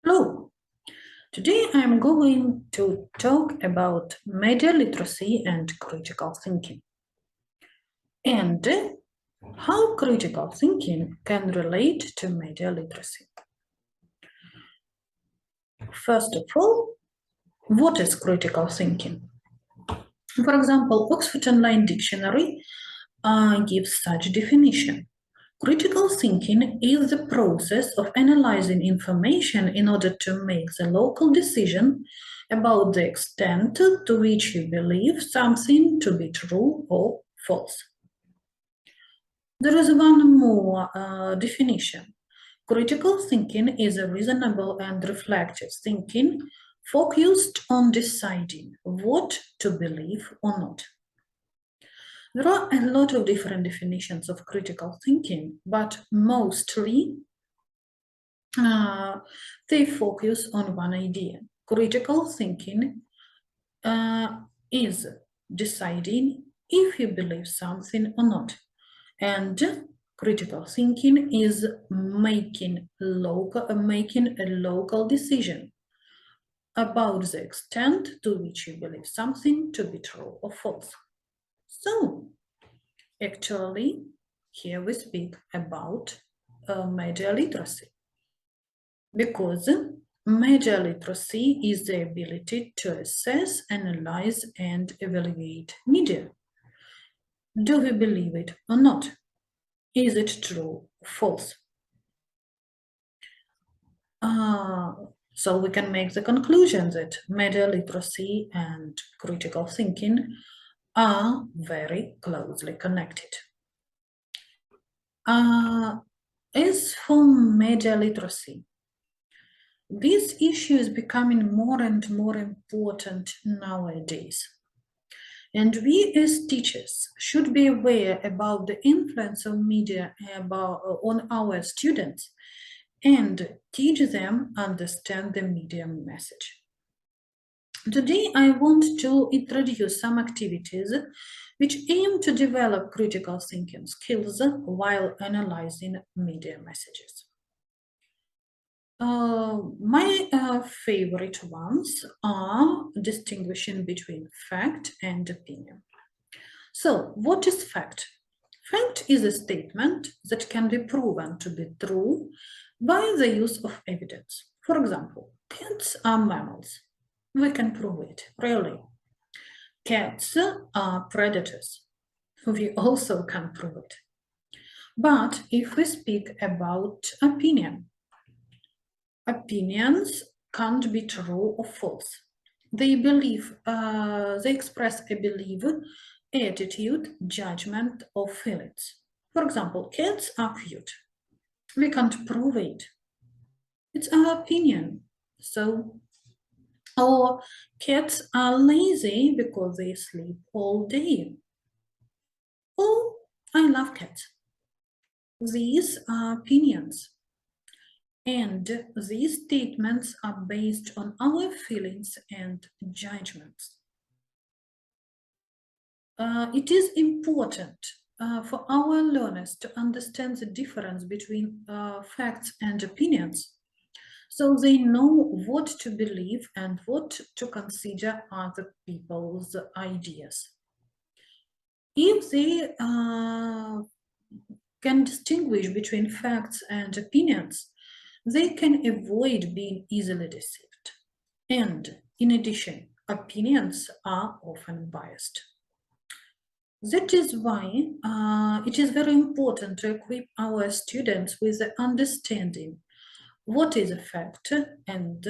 Hello, today I'm going to talk about media literacy and critical thinking, and how critical thinking can relate to media literacy. First of all, what is critical thinking? For example, Oxford Online Dictionary gives such definition. Critical thinking is the process of analyzing information in order to make the local decision about the extent to which you believe something to be true or false. There is one more definition. Critical thinking is a reasonable and reflective thinking focused on deciding what to believe or not. There are a lot of different definitions of critical thinking, but mostly they focus on one idea. Critical thinking is deciding if you believe something or not. And critical thinking is making a local decision about the extent to which you believe something to be true or false. So, actually, here we speak about media literacy, because media literacy is the ability to assess, analyze, and evaluate media. Do we believe it or not? Is it true or false? So we can make the conclusion that media literacy and critical thinking are very closely connected. As for media literacy, this issue is becoming more and more important nowadays. And we as teachers should be aware about the influence of media on our students and teach them understand the media message. Today, I want to introduce some activities which aim to develop critical thinking skills while analyzing media messages. My favorite ones are distinguishing between fact and opinion. So, what is fact? Fact is a statement that can be proven to be true by the use of evidence. For example, cats are mammals. We can prove it, really. Cats are predators. We also can prove it. But if we speak about opinion, opinions can't be true or false. They express a belief, attitude, judgment, or feelings. For example, cats are cute. We can't prove it. It's our opinion. So, or cats are lazy because they sleep all day. Oh, I love cats. These are opinions. And these statements are based on our feelings and judgments. It is important for our learners to understand the difference between facts and opinions, so they know what to believe and what to consider other people's ideas. If they can distinguish between facts and opinions, they can avoid being easily deceived. And in addition, opinions are often biased. That is why it is very important to equip our students with the understanding what is a fact and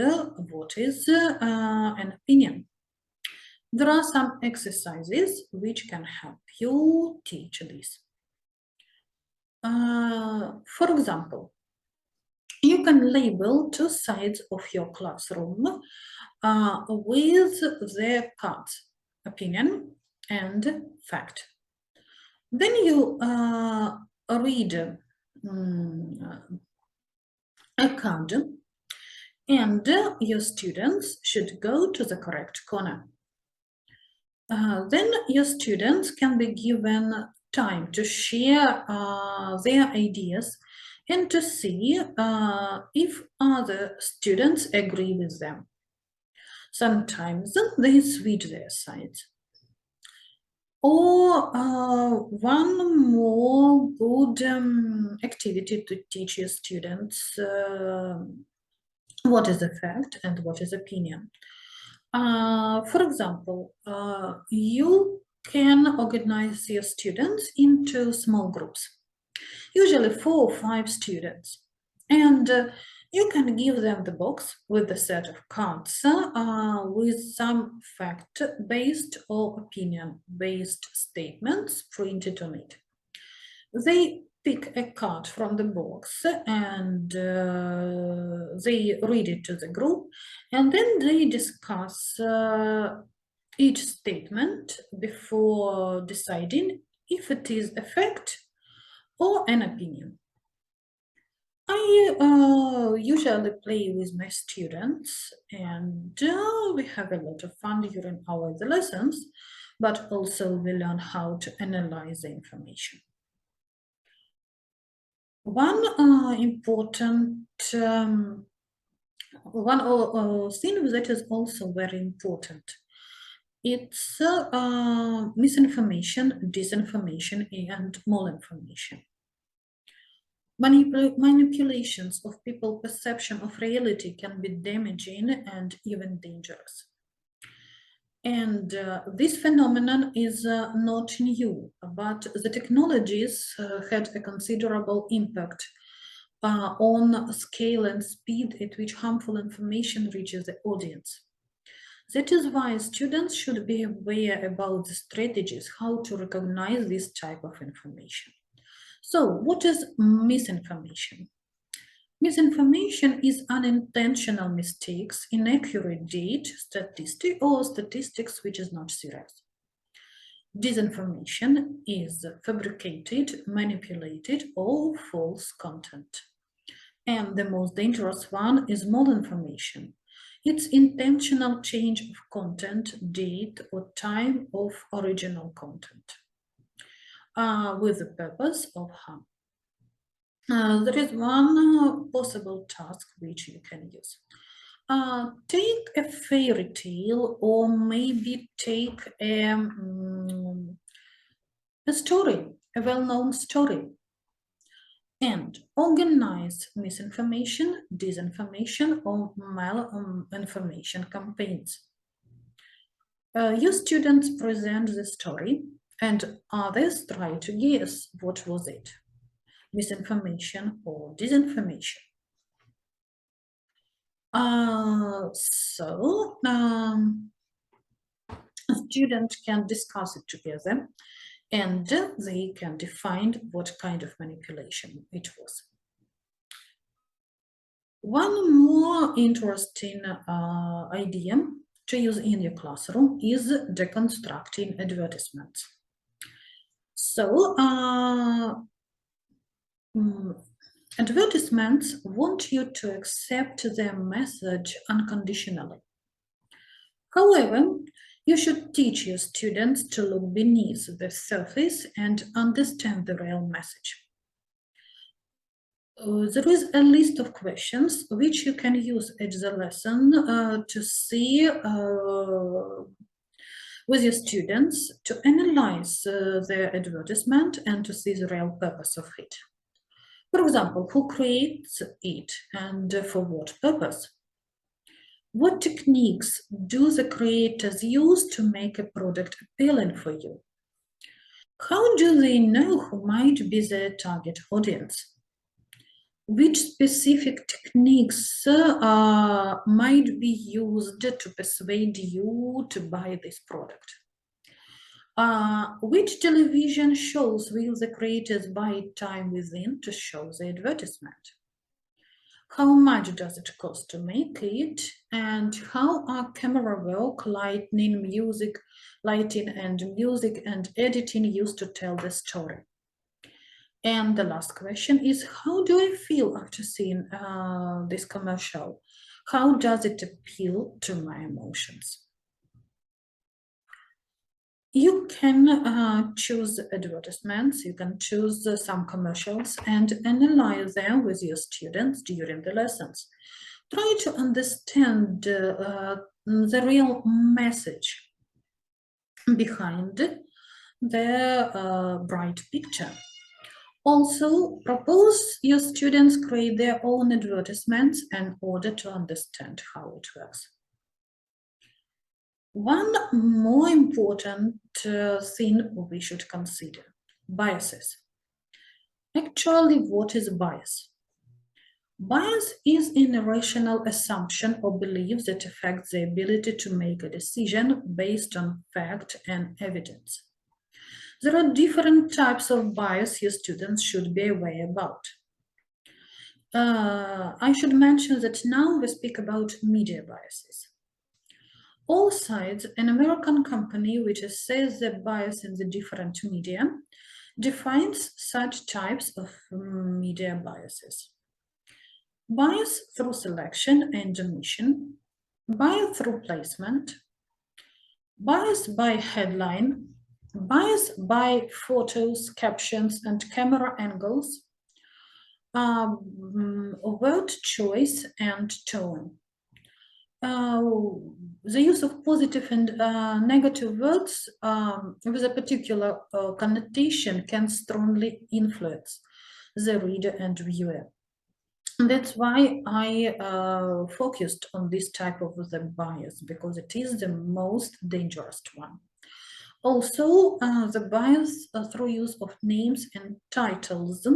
what is an opinion. There are some exercises which can help you teach this. For example, you can label two sides of your classroom with their cards, opinion and fact. Then you read a card, and your students should go to the correct corner. Then your students can be given time to share their ideas and to see if other students agree with them. Sometimes they switch their sides. Or one more good activity to teach your students what is a fact and what is opinion. For example, you can organize your students into small groups, usually 4 or 5 students, and you can give them the box with a set of cards with some fact-based or opinion-based statements printed on it. They pick a card from the box and they read it to the group, and then they discuss each statement before deciding if it is a fact or an opinion. I usually play with my students, and we have a lot of fun during our lessons, but also we learn how to analyze the information. One important thing that is also very important, it's misinformation, disinformation, and malinformation. Manipulations of people's perception of reality can be damaging and even dangerous. And this phenomenon is not new, but the technologies had a considerable impact on scale and speed at which harmful information reaches the audience. That is why students should be aware about the strategies, how to recognize this type of information. So, what is misinformation? Misinformation is unintentional mistakes, inaccurate data, statistic, or statistics which is not serious. Disinformation is fabricated, manipulated, or false content. And the most dangerous one is malinformation. It's intentional change of content, date, or time of original content with the purpose of harm. There is one possible task which you can use. Take a fairy tale, or maybe take a story, a well-known story, and organize misinformation, disinformation, or malinformation campaigns. Your students present the story, and others try to guess what was it, misinformation or disinformation. Students can discuss it together, and they can define what kind of manipulation it was. One more interesting idea to use in your classroom is deconstructing advertisements. So, advertisements want you to accept their message unconditionally. However, you should teach your students to look beneath the surface and understand the real message. There is a list of questions which you can use at the lesson to see with your students, to analyze their advertisement and to see the real purpose of it. For example, who creates it and for what purpose? What techniques do the creators use to make a product appealing for you? How do they know who might be their target audience? Which specific techniques might be used to persuade you to buy this product? Which television shows will the creators buy time within to show the advertisement? How much does it cost to make it? And how are camera work, lighting and music and editing used to tell the story? And the last question is, how do I feel after seeing this commercial? How does it appeal to my emotions? You can choose advertisements, you can choose some commercials and analyze them with your students during the lessons. Try to understand the real message behind the bright picture. Also, propose your students create their own advertisements in order to understand how it works. One more important thing we should consider, biases. Actually, what is bias? Bias is an irrational assumption or belief that affects the ability to make a decision based on fact and evidence. There are different types of bias your students should be aware about. I should mention that now we speak about media biases. All Sides, an American company which assesses the bias in the different media, defines such types of media biases. Bias through selection and omission, bias through placement, bias by headline, bias by photos, captions, and camera angles, word choice and tone. The use of positive and negative words with a particular connotation can strongly influence the reader and viewer. And that's why I focused on this type of the bias, because it is the most dangerous one. Also, the bias through use of names and titles.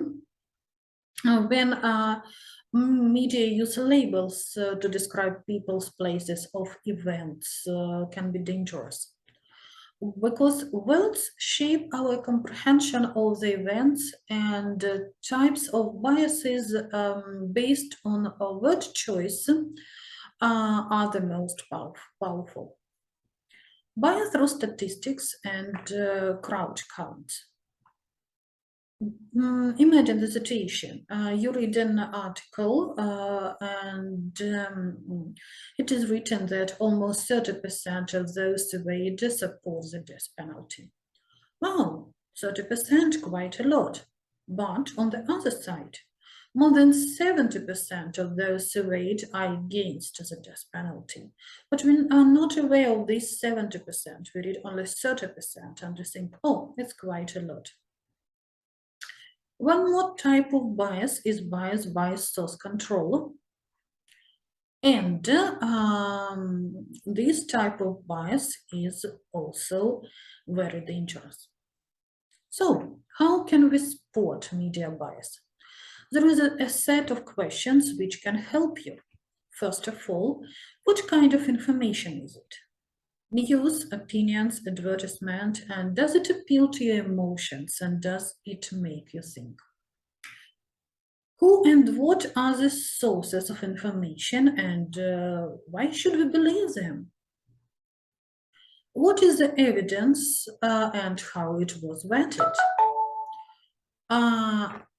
When media use labels to describe people's places of events can be dangerous, because words shape our comprehension of the events, and types of biases based on a word choice are the most powerful. Bias through statistics and crowd count. Imagine the situation. You read an article and it is written that almost 30% of those surveyed support the death penalty. Wow, 30%, quite a lot. But on the other side, more than 70% of those surveyed are against the death penalty. But we are not aware of this 70%. We read only 30% and we think, oh, it's quite a lot. One more type of bias is bias by source control. And this type of bias is also very dangerous. So, how can we spot media bias? There is a set of questions which can help you. First of all, what kind of information is it? News, opinions, advertisement, and does it appeal to your emotions, and does it make you think? Who and what are the sources of information, and why should we believe them? What is the evidence and how it was vetted?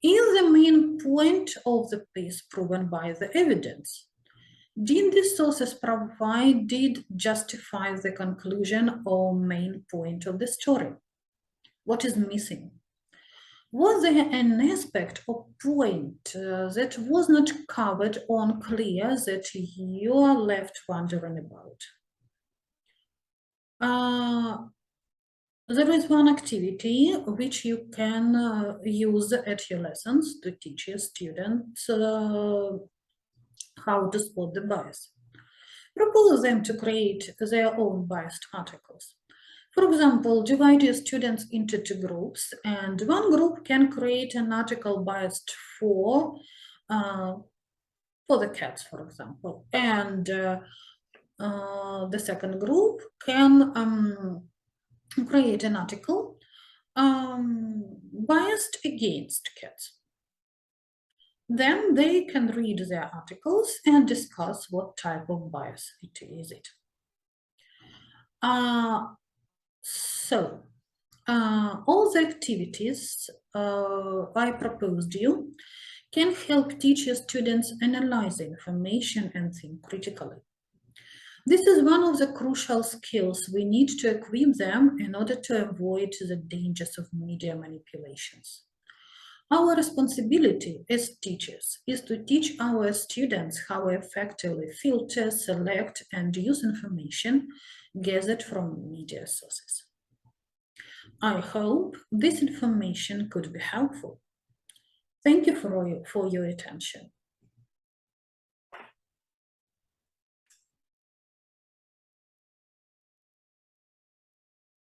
Is the main point of the piece proven by the evidence? Did the sources provided justify the conclusion or main point of the story? What is missing? Was there an aspect or point that was not covered or unclear that you are left wondering about? There is one activity which you can use at your lessons to teach your students how to spot the bias. Propose them to create their own biased articles. For example, divide your students into two groups, and one group can create an article biased for the cats, for example, and the second group can create an article biased against cats. Then they can read their articles and discuss what type of bias it is. So, all the activities I proposed you can help teach your students analyze information and think critically. This is one of the crucial skills we need to equip them in order to avoid the dangers of media manipulations. Our responsibility as teachers is to teach our students how to effectively filter, select, and use information gathered from media sources. I hope this information could be helpful. Thank you for your attention.